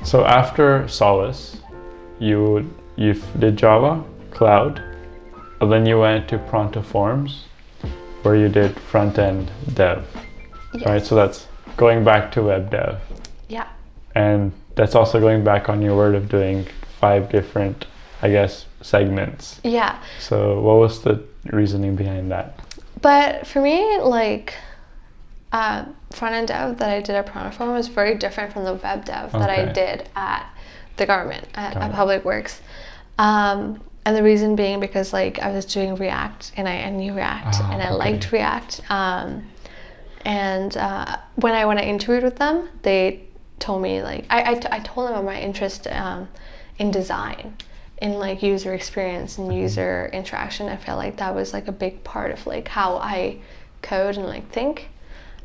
So after Solace, you did Java, Cloud, and then you went to Prontoforms, where you did front-end dev, Yes. right? So that's going back to web dev. Yeah. And that's also going back on your word of doing 5 different, I guess, segments. Yeah. So what was the reasoning behind that? But for me, like, front-end dev that I did at Prontoform was very different from the web dev that I Okay. did at the government, at Got it. Public Works. And the reason being because, like, I was doing React, and I knew React, and I liked React. And when I interviewed with them, they told me, like, I told them of my interest in design, in like user experience and user interaction. I felt like that was like a big part of like how I code and like think.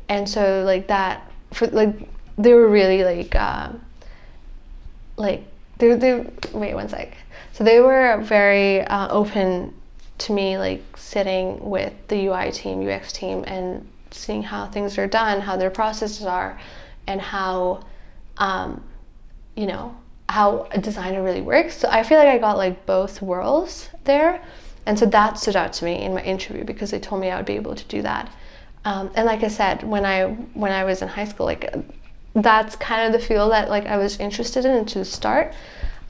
And so like that, for like, they were really like they wait one sec. So they were very open to me, like sitting with the UI team, UX team, and seeing how things are done, how their processes are, and how you know, how a designer really works. So I feel like I got like both worlds there, and so that stood out to me in my interview because they told me I would be able to do that. And like I said, when I was in high school, like that's kind of the field that like I was interested in to start.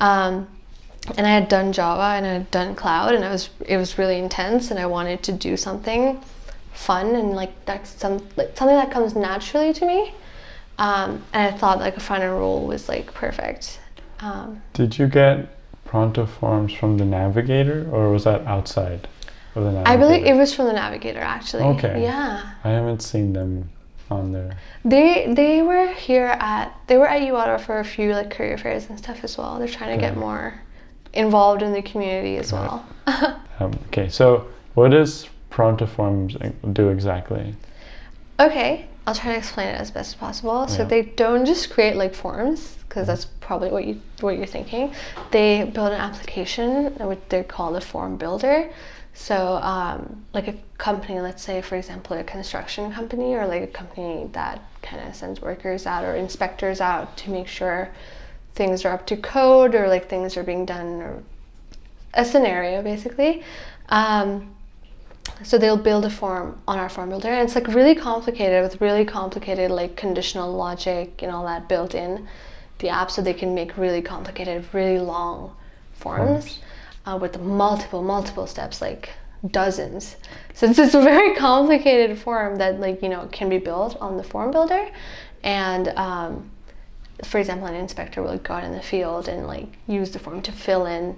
And I had done Java and I had done Cloud, and it was really intense, and I wanted to do something fun and like that's something that comes naturally to me. And I thought like a front-end role was like perfect. Did you get Prontoforms from the Navigator, or was that outside of the Navigator? I believe it was from the Navigator, actually. Okay. Yeah. I haven't seen them on there. They were at UAuto for a few like career fairs and stuff as well. They're trying to get more involved in the community as well. Okay, so what does Prontoforms do exactly? Okay, I'll try to explain it as best as possible. So they don't just create like forms, because that's probably what you're thinking. They build an application, which they're called a form builder. So like a company, let's say for example a construction company, or like a company that kind of sends workers out or inspectors out to make sure things are up to code, or like things are being done, or a scenario basically. So they'll build a form on our form builder, and it's like really complicated with really complicated like conditional logic and all that built in the app, so they can make really complicated, really long forms with multiple steps, like dozens. So it's this very complicated form that like, you know, can be built on the form builder. And for example, an inspector will go out in the field and like use the form to fill in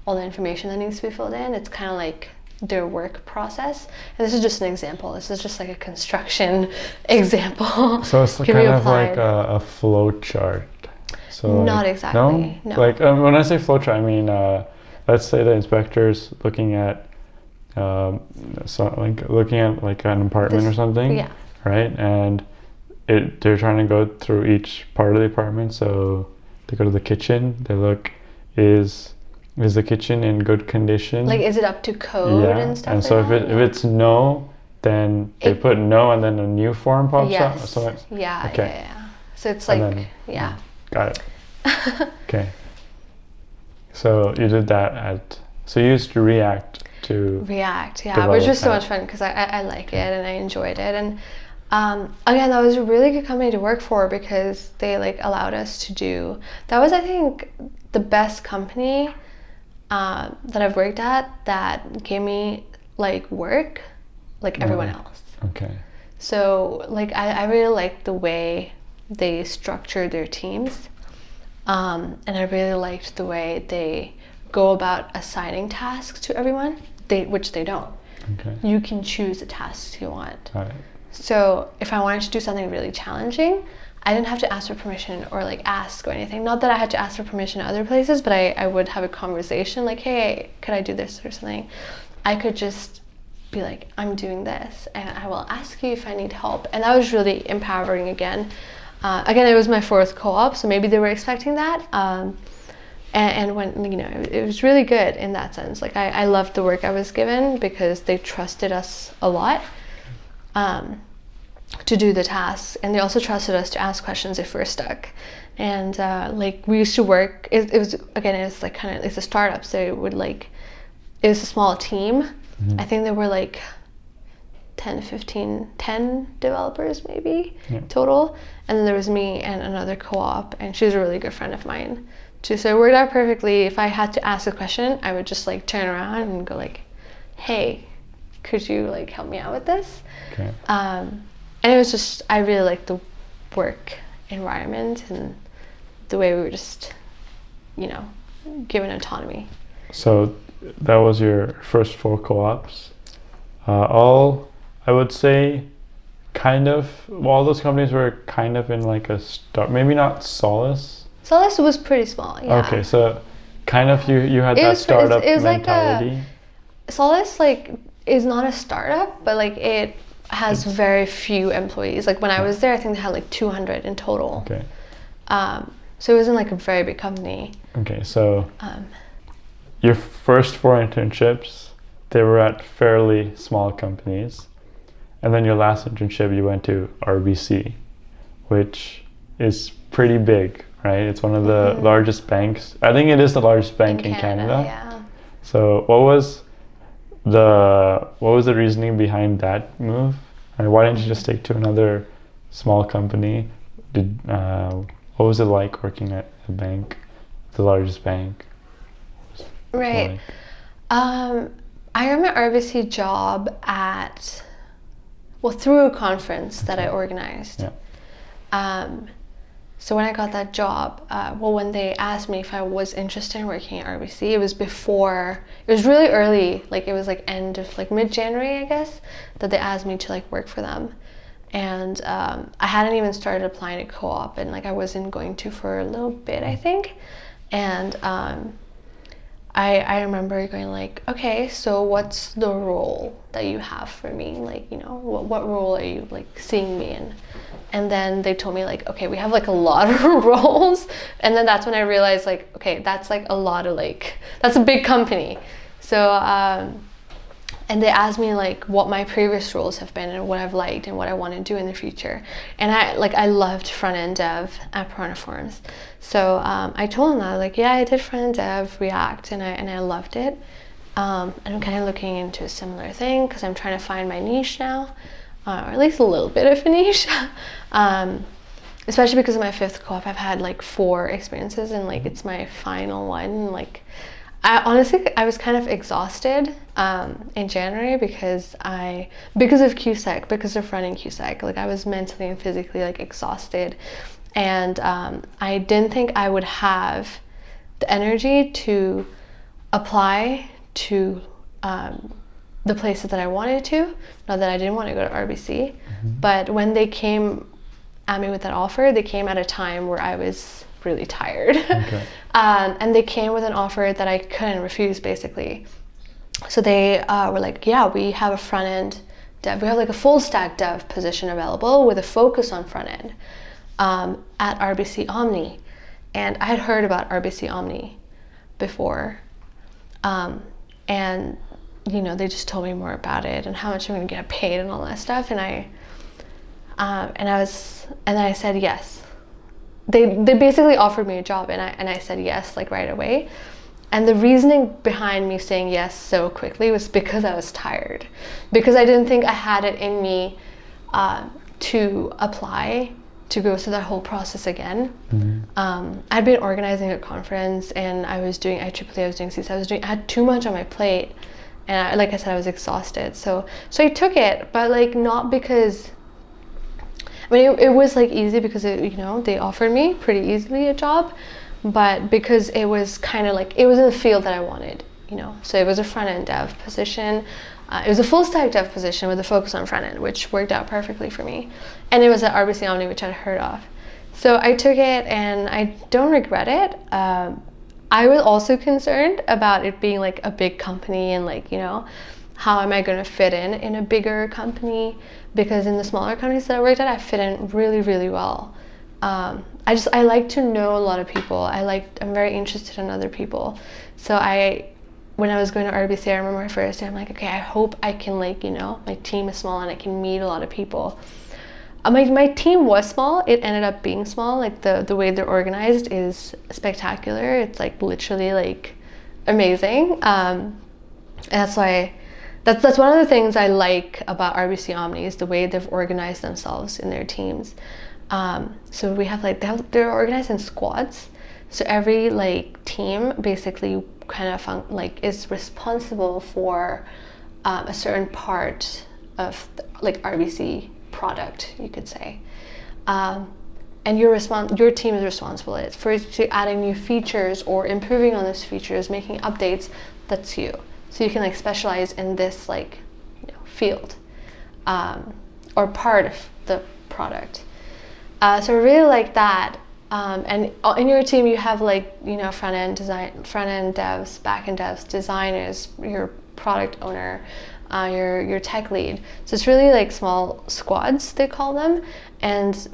all the information that needs to be filled in. It's kind of like their work process. And this is just an example. This is just like a construction example. So it's kind of like a flow chart. So not like, exactly. No. Like when I say flow chart, I mean let's say the inspector's looking at looking at like an apartment or something, right? And they're trying to go through each part of the apartment. So they go to the kitchen. They look, is the kitchen in good condition? Like, is it up to code and stuff? And so if it's no, then they put no, and then a new form pops up. So Okay. So it's like got it. Okay. So you did that so you used React to which was so much fun because I like it and I enjoyed it. And again, that was a really good company to work for because they like allowed us to do, that was I think the best company that I've worked at that gave me like work like everyone else. Okay. So like I really liked the way they structured their teams, and I really liked the way they go about assigning tasks to everyone, which they don't. Okay. You can choose the tasks you want. All right. So if I wanted to do something really challenging, I didn't have to ask for permission or like ask or anything. Not that I had to ask for permission in other places, but I would have a conversation like, hey, could I do this or something? I could just be like, I'm doing this and I will ask you if I need help. And that was really empowering again. Again, it was my 4th co-op, so maybe they were expecting that. And when, you know, it was really good in that sense. Like I loved the work I was given because they trusted us a lot. to do the tasks, and they also trusted us to ask questions if we're stuck. And like we used to work, it was like kind of, it's a startup, so it was a small team. I think there were like 10 developers maybe total, and then there was me and another co-op, and she was a really good friend of mine too, so it worked out perfectly. If I had to ask a question, I would just like turn around and go like, hey, could you like help me out with this? Okay. And it was just, I really liked the work environment and the way we were just, given autonomy. So that was your first 4 co-ops. All, I would say, kind of, all those companies were kind of in like a start, maybe not Solace. Solace was pretty small, yeah. Okay, so kind of you had that startup mentality. Like Solace is not a startup, but like it has very few employees. Like when I was there, I think they had like 200 in total. Okay. So it wasn't like a very big company. Okay, so your first 4 internships, they were at fairly small companies. And then your last internship, you went to RBC, which is pretty big, right? It's one of the largest banks. I think it is the largest bank in Canada. Yeah. So what was the reasoning behind that move? And why didn't you just take to another small company? What was it like working at a bank, the largest bank? Right. I got my RBC job through a conference that I organized. Yeah. So when I got that job, when they asked me if I was interested in working at RBC, it was really early, like it was like end of like mid-January, I guess, that they asked me to like work for them. And I hadn't even started applying to co-op, and like I wasn't going to for a little bit, I think. And I remember going like, okay, so what's the role that you have for me? Like, what role are you like seeing me in? And then they told me like, okay, we have like a lot of roles. And then that's when I realized like, okay, that's like a lot of that's a big company. So, and they asked me like what my previous roles have been and what I've liked and what I want to do in the future. And I loved front-end dev at Prontoforms. So I told them that, like, yeah, I did front-end dev, React, and I loved it. And I'm kind of looking into a similar thing because I'm trying to find my niche now, or at least a little bit of a niche. Especially because of my 5th co-op, I've had like 4 experiences, and like it's my final one. Like, I was kind of exhausted in January because of QSEC, because of running QSEC. Like I was mentally and physically like exhausted, and I didn't think I would have the energy to apply to the places that I wanted to. Not that I didn't want to go to RBC, but when they came at me with that offer, they came at a time where I was really tired. Okay. And they came with an offer that I couldn't refuse, basically. So they were like, yeah, we have a front-end dev. We have like a full-stack dev position available with a focus on front-end at RBC Omni. And I had heard about RBC Omni before. And, they just told me more about it and how much I'm going to get paid and all that stuff. And then I said yes. They basically offered me a job, and I said yes like right away. And the reasoning behind me saying yes so quickly was because I was tired, because I didn't think I had it in me to apply, to go through that whole process again. I'd been organizing a conference, and I was doing IEEE, I was doing CISA, I had too much on my plate, and like I said, I was exhausted. So I took it, but like not because. I mean, it was like easy because they offered me pretty easily a job, but because it was kind of like, it was in the field that I wanted, So it was a front-end dev position. It was a full-stack dev position with a focus on front-end, which worked out perfectly for me. And it was at RBC Omni, which I'd heard of. So I took it, and I don't regret it. I was also concerned about it being like a big company, and like, how am I going to fit in a bigger company? Because in the smaller companies that I worked at, I fit in really, really well. I like to know a lot of people. I'm very interested in other people. So when I was going to RBC, I remember my first day, I'm like, okay, I hope I can my team is small and I can meet a lot of people. my team was small. It ended up being small. Like the way they're organized is spectacular. It's like literally like amazing. And that's why that's one of the things I like about RBC Omni is the way they've organized themselves in their teams. So we have they're organized in squads. So every like team basically kind of is responsible for a certain part of like RBC product, you could say. And your team is responsible for adding new features or improving on those features, making updates. That's you. So you can like specialize in this like field or part of the product. So I really like that. And in your team you have like front end devs, back end devs, designers, your product owner, your tech lead. So it's really like small squads they call them, and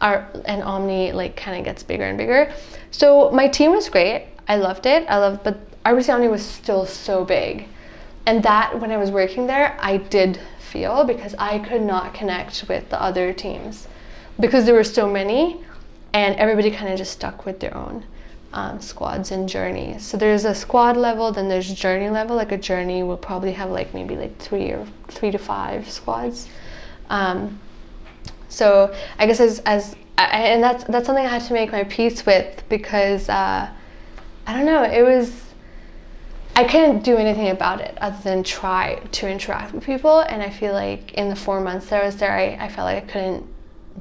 Omni like kind of gets bigger and bigger. So my team was great. I loved it. But RBC Omni was still so big, and that when I was working there, I did feel because I could not connect with the other teams because there were so many, and everybody kind of just stuck with their own squads and journeys. So there's a squad level, then there's journey level. Like a journey will probably have like maybe like 3 to 5 squads. So I guess and that's something I had to make my peace with because I don't know, I couldn't do anything about it other than try to interact with people. And I feel like in the 4 months that I was there, I felt like I couldn't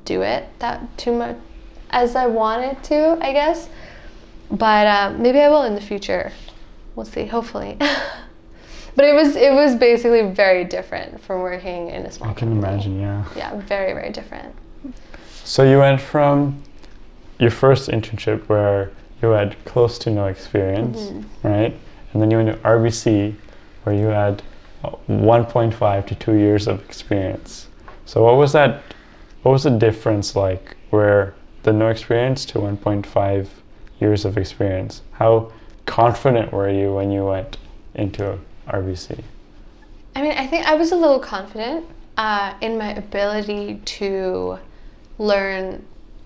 do it that too much as I wanted to, I guess. But maybe I will in the future. We'll see, hopefully. But it was basically very different from working in a small company. I can imagine, yeah. Yeah, very, very different. So you went from your first internship where you had close to no experience, right? And then you went to RBC where you had 1.5 to 2 years of experience. So what was the difference like where the no experience to 1.5 years of experience? How confident were you when you went into RBC? I mean, I think I was a little confident in my ability to learn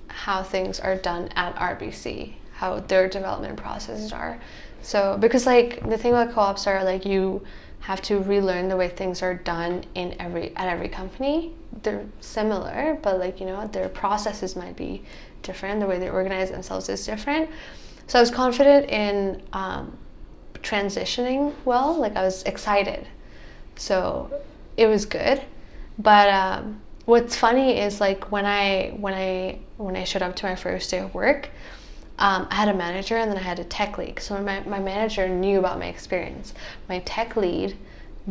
how things are done at RBC, how their development processes are. So, because like the thing about co-ops are like you have to relearn the way things are done at every company. They're similar, but like their processes might be different. The way they organize themselves is different. So I was confident in transitioning well. Like I was excited, so it was good. But what's funny is like when I showed up to my first day of work, I had a manager and then I had a tech lead. So my manager knew about my experience. My tech lead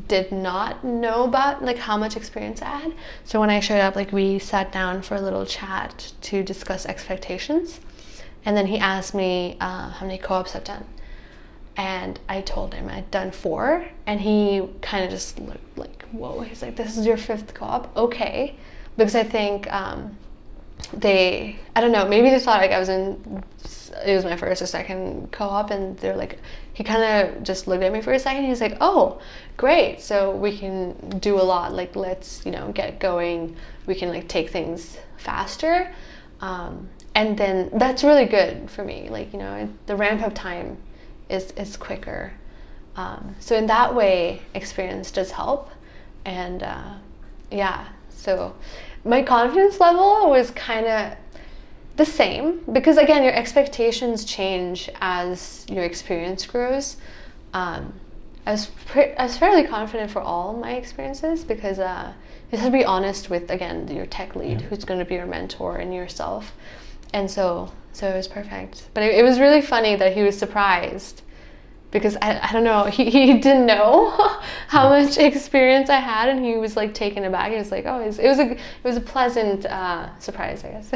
did not know about like how much experience I had. So when I showed up, like we sat down for a little chat to discuss expectations, and then he asked me how many co-ops I've done, and I told him I'd done 4, and he kind of just looked like, whoa. He's like, this is your 5th co-op? Okay. Because I think I don't know, maybe they thought like it was my first or second co-op, and they're like, he kind of just looked at me for a second. He's like, oh, great. So we can do a lot. Like, let's, get going. We can like take things faster. And then that's really good for me. Like, the ramp up time is quicker. So in that way, experience does help. And so my confidence level was kind of the same because again, your expectations change as your experience grows. I was fairly confident for all my experiences because you have to be honest with, again, your tech lead, who's going to be your mentor, and yourself. And so it was perfect. But it was really funny that he was surprised because I don't know, he didn't know how much experience I had, and he was like taken aback. He was like, oh, it was a pleasant surprise, I guess.